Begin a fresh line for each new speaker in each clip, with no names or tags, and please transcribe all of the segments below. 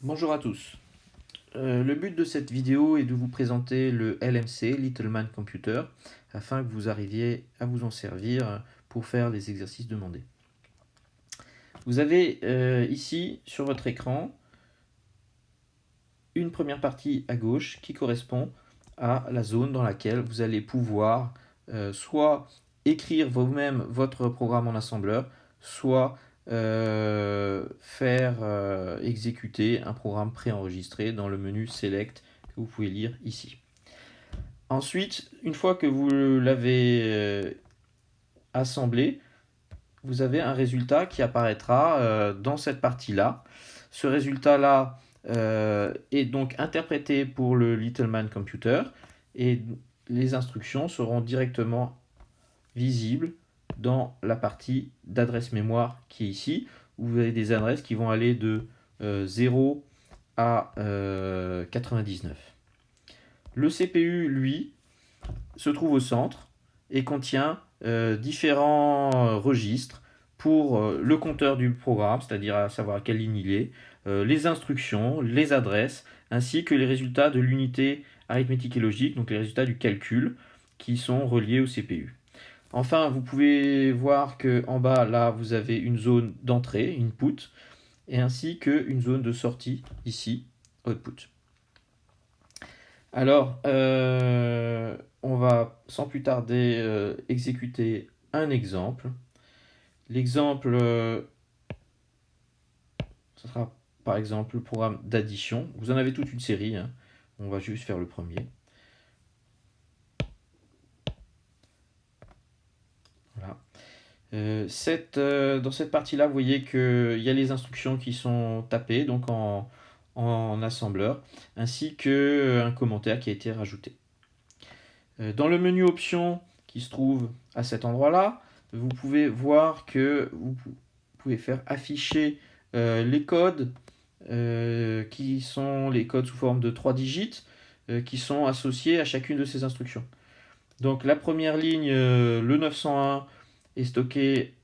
Bonjour à tous. Le but de cette vidéo est de vous présenter le LMC, Little Man Computer, afin que vous arriviez à vous en servir pour faire les exercices demandés. Vous avez ici sur votre écran une première partie à gauche qui correspond à la zone dans laquelle vous allez pouvoir soit écrire vous-même votre programme en assembleur, soit faire exécuter un programme préenregistré dans le menu Select que vous pouvez lire ici. Ensuite, une fois que vous l'avez assemblé, vous avez un résultat qui apparaîtra dans cette partie-là. Ce résultat-là est donc interprété pour le Little Man Computer et les instructions seront directement visibles dans la partie d'adresse mémoire qui est ici, où vous avez des adresses qui vont aller de 0 à 99. Le CPU, lui, se trouve au centre et contient différents registres pour le compteur du programme, c'est-à-dire à savoir à quelle ligne il est, les instructions, les adresses, ainsi que les résultats de l'unité arithmétique et logique, donc les résultats du calcul, qui sont reliés au CPU. Enfin, vous pouvez voir qu'en bas, là, vous avez une zone d'entrée, input, et ainsi qu'une zone de sortie, ici, output. Alors, on va sans plus tarder exécuter un exemple. L'exemple, ce sera par exemple le programme d'addition. Vous en avez toute une série, hein. On va juste faire le premier. Voilà. Dans cette partie-là, vous voyez qu'il y a les instructions qui sont tapées donc en assembleur, ainsi qu'un commentaire qui a été rajouté. Dans le menu options qui se trouve à cet endroit-là, vous pouvez voir que vous pouvez faire afficher les codes qui sont les codes sous forme de 3 digits qui sont associés à chacune de ces instructions. Donc la première ligne, le 901, est stocké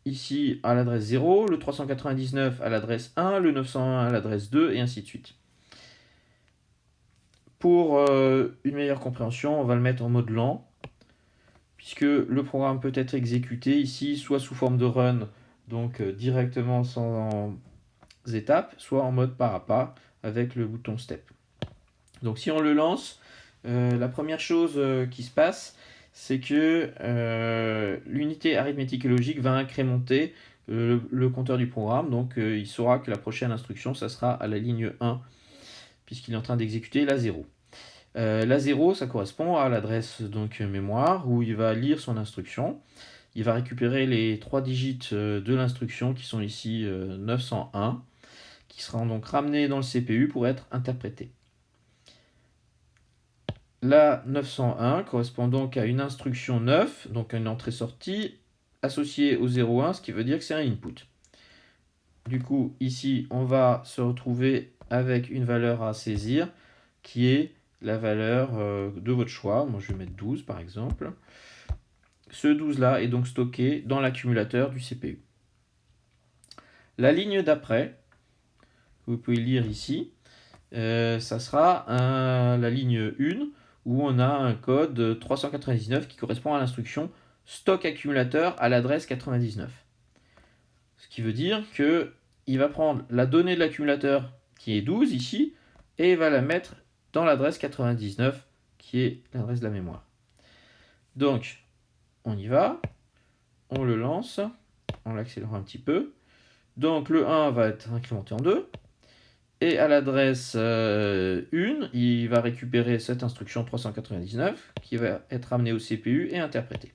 ici à l'adresse 0, le 399 à l'adresse 1, le 901 à l'adresse 2, et ainsi de suite. Pour une meilleure compréhension, on va le mettre en mode lent, puisque le programme peut être exécuté ici, soit sous forme de run, donc directement sans étapes, soit en mode pas à pas, avec le bouton step. Donc si on le lance, la première chose qui se passe, c'est que l'unité arithmétique et logique va incrémenter le compteur du programme. Donc il saura que la prochaine instruction, ça sera à la ligne 1, puisqu'il est en train d'exécuter la 0. La 0, ça correspond à l'adresse donc mémoire, où il va lire son instruction. Il va récupérer les 3 digits de l'instruction, qui sont ici 901, qui seront donc ramenés dans le CPU pour être interprétés. La 901 correspond donc à une instruction 9, donc une entrée-sortie, associée au 01, ce qui veut dire que c'est un input. Du coup, ici, on va se retrouver avec une valeur à saisir, qui est la valeur de votre choix. Moi, je vais mettre 12, par exemple. Ce 12-là est donc stocké dans l'accumulateur du CPU. La ligne d'après, vous pouvez lire ici, ça sera la ligne 1, où on a un code 399 qui correspond à l'instruction stock accumulateur à l'adresse 99. Ce qui veut dire qu'il va prendre la donnée de l'accumulateur qui est 12 ici et il va la mettre dans l'adresse 99 qui est l'adresse de la mémoire. Donc on y va, on le lance, on l'accélère un petit peu. Donc le 1 va être incrémenté en 2. Et à l'adresse 1, il va récupérer cette instruction 399 qui va être ramenée au CPU et interprétée.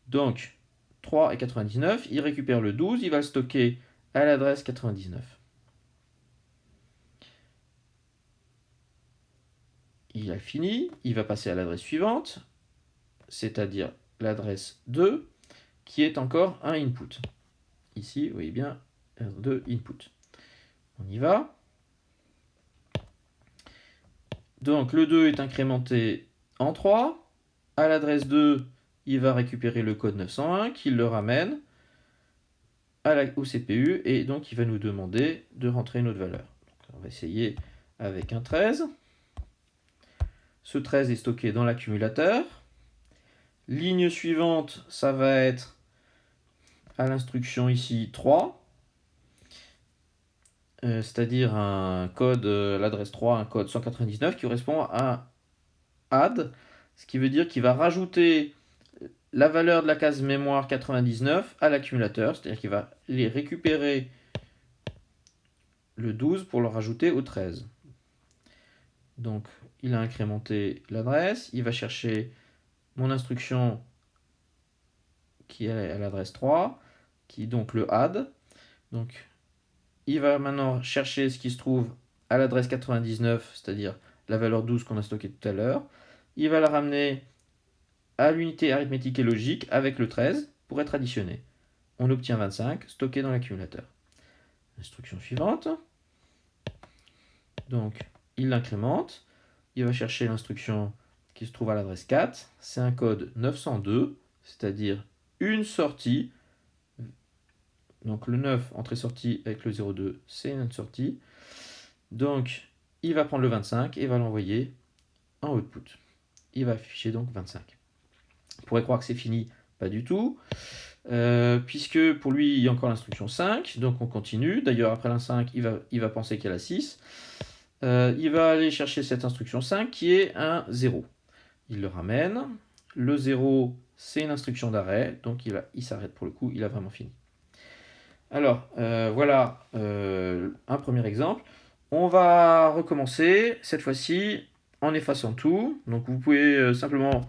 Donc 3 et 99, il récupère le 12, il va le stocker à l'adresse 99. Il a fini, il va passer à l'adresse suivante, c'est-à-dire l'adresse 2, qui est encore un input. Ici, vous voyez bien, 2 input. On y va. Donc le 2 est incrémenté en 3. À l'adresse 2, il va récupérer le code 901, qu'il le ramène. au CPU, et donc il va nous demander de rentrer une autre valeur. Donc, on va essayer avec un 13. Ce 13 est stocké dans l'accumulateur. Ligne suivante, ça va être à l'instruction ici 3, c'est-à-dire un code, l'adresse 3, un code 199 qui correspond à add, ce qui veut dire qu'il va rajouter la valeur de la case mémoire 99 à l'accumulateur, c'est-à-dire qu'il va les récupérer le 12 pour le rajouter au 13. Donc il a incrémenté l'adresse, il va chercher mon instruction qui est à l'adresse 3, qui est donc le add. Donc il va maintenant chercher ce qui se trouve à l'adresse 99, c'est-à-dire la valeur 12 qu'on a stockée tout à l'heure. Il va la ramener à l'unité arithmétique et logique avec le 13 pour être additionné. On obtient 25 stocké dans l'accumulateur. Instruction suivante. Donc il l'incrémente. Il va chercher l'instruction qui se trouve à l'adresse 4. C'est un code 902, c'est-à-dire une sortie. Donc le 9, entrée-sortie avec le 02, c'est une sortie. Donc il va prendre le 25 et va l'envoyer en output. Il va afficher donc 25. On pourrait croire que c'est fini, pas du tout. Puisque pour lui, il y a encore l'instruction 5, donc on continue. D'ailleurs, après la 5, il va penser qu'il y a la 6. Il va aller chercher cette instruction 5 qui est un 0. Il le ramène. Le 0, c'est une instruction d'arrêt, donc il s'arrête pour le coup, il a vraiment fini. Alors, voilà un premier exemple. On va recommencer, cette fois-ci, en effaçant tout. Donc vous pouvez simplement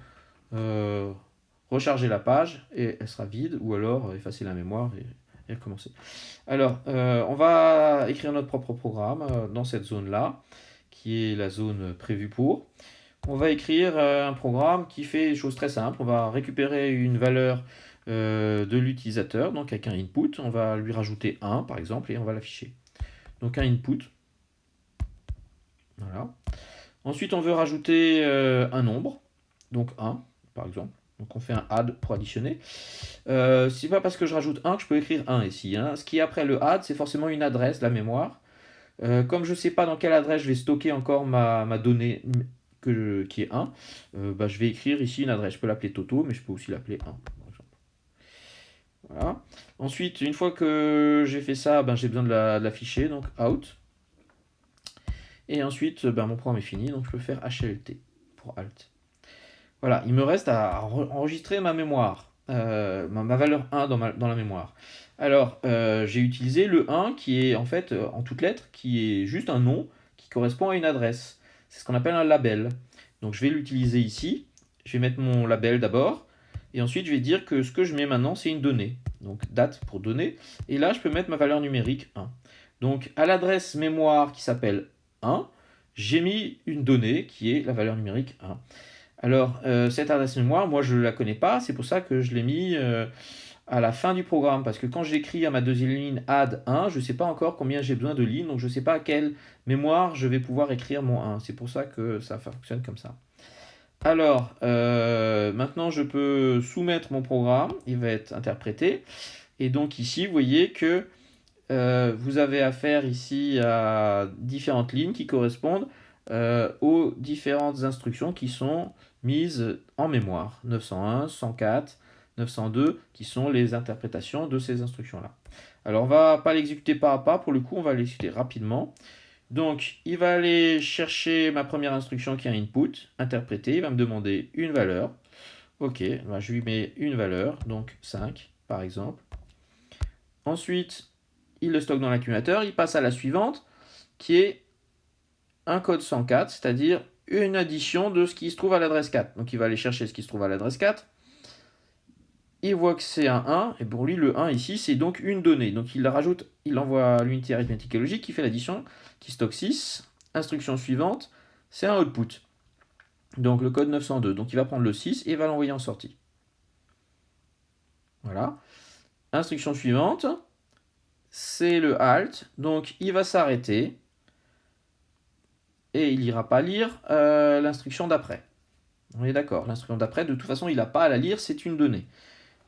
recharger la page et elle sera vide, ou alors effacer la mémoire et recommencer. Alors, on va écrire notre propre programme dans cette zone-là, qui est la zone prévue pour. On va écrire un programme qui fait des choses très simples. On va récupérer une valeur de l'utilisateur, donc avec un input. On va lui rajouter 1, par exemple, et on va l'afficher. Donc un input. Voilà. Ensuite, on veut rajouter un nombre, donc 1, par exemple. Donc on fait un add pour additionner. C'est pas parce que je rajoute 1 que je peux écrire 1 ici. Hein. Ce qui est après le add, c'est forcément une adresse, la mémoire. Comme je ne sais pas dans quelle adresse je vais stocker encore ma donnée qui est 1, je vais écrire ici une adresse. Je peux l'appeler Toto, mais je peux aussi l'appeler 1, par exemple. Voilà. Ensuite, une fois que j'ai fait ça, j'ai besoin de l'afficher, donc out. Et ensuite, mon programme est fini, donc je peux faire HLT pour alt. Voilà, il me reste à enregistrer ma mémoire, ma valeur 1 dans la mémoire. Alors, j'ai utilisé le 1 qui est en fait en toutes lettres, qui est juste un nom qui correspond à une adresse. C'est ce qu'on appelle un label. Donc je vais l'utiliser ici. Je vais mettre mon label d'abord. Et ensuite, je vais dire que ce que je mets maintenant, c'est une donnée. Donc date pour donnée. Et là, je peux mettre ma valeur numérique 1. Donc à l'adresse mémoire qui s'appelle 1, j'ai mis une donnée qui est la valeur numérique 1. Alors, cette adresse mémoire, moi, je ne la connais pas. C'est pour ça que je l'ai mis à la fin du programme. Parce que quand j'écris à ma deuxième ligne add 1, je ne sais pas encore combien j'ai besoin de lignes. Donc, je ne sais pas à quelle mémoire je vais pouvoir écrire mon 1. C'est pour ça que ça fonctionne comme ça. Alors, maintenant, je peux soumettre mon programme. Il va être interprété. Et donc, ici, vous voyez que vous avez affaire ici à différentes lignes qui correspondent aux différentes instructions qui sont mises en mémoire. 901, 104, 902, qui sont les interprétations de ces instructions-là. Alors, on ne va pas l'exécuter pas à pas, pour le coup, on va l'exécuter rapidement. Donc, il va aller chercher ma première instruction qui est un input, interpréter, il va me demander une valeur. Ok, je lui mets une valeur, donc 5, par exemple. Ensuite, il le stocke dans l'accumulateur, il passe à la suivante, qui est un code 104, c'est-à-dire une addition de ce qui se trouve à l'adresse 4. Donc il va aller chercher ce qui se trouve à l'adresse 4. Il voit que c'est un 1, et pour lui, le 1 ici, c'est donc une donnée. Donc il la rajoute, il envoie à l'unité arithmétique et logique qui fait l'addition, qui stocke 6. Instruction suivante, c'est un output. Donc le code 902. Donc il va prendre le 6 et va l'envoyer en sortie. Voilà. Instruction suivante, c'est le alt. Donc il va s'arrêter. Et il n'ira pas lire l'instruction d'après. On est d'accord, l'instruction d'après, de toute façon, il n'a pas à la lire, c'est une donnée.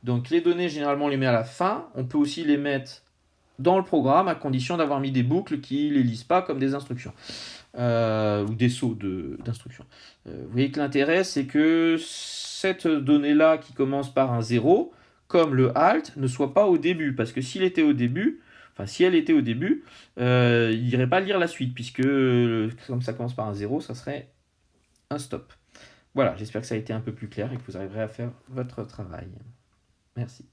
Donc les données, généralement, on les met à la fin. On peut aussi les mettre dans le programme à condition d'avoir mis des boucles qui ne les lisent pas comme des instructions. Ou des sauts d'instructions. Vous voyez que l'intérêt, c'est que cette donnée-là qui commence par un 0, comme le alt, ne soit pas au début. Parce que s'il était au début, enfin si elle était au début, il n'irait pas lire la suite, puisque comme ça commence par un 0, ça serait un stop. Voilà, j'espère que ça a été un peu plus clair et que vous arriverez à faire votre travail. Merci.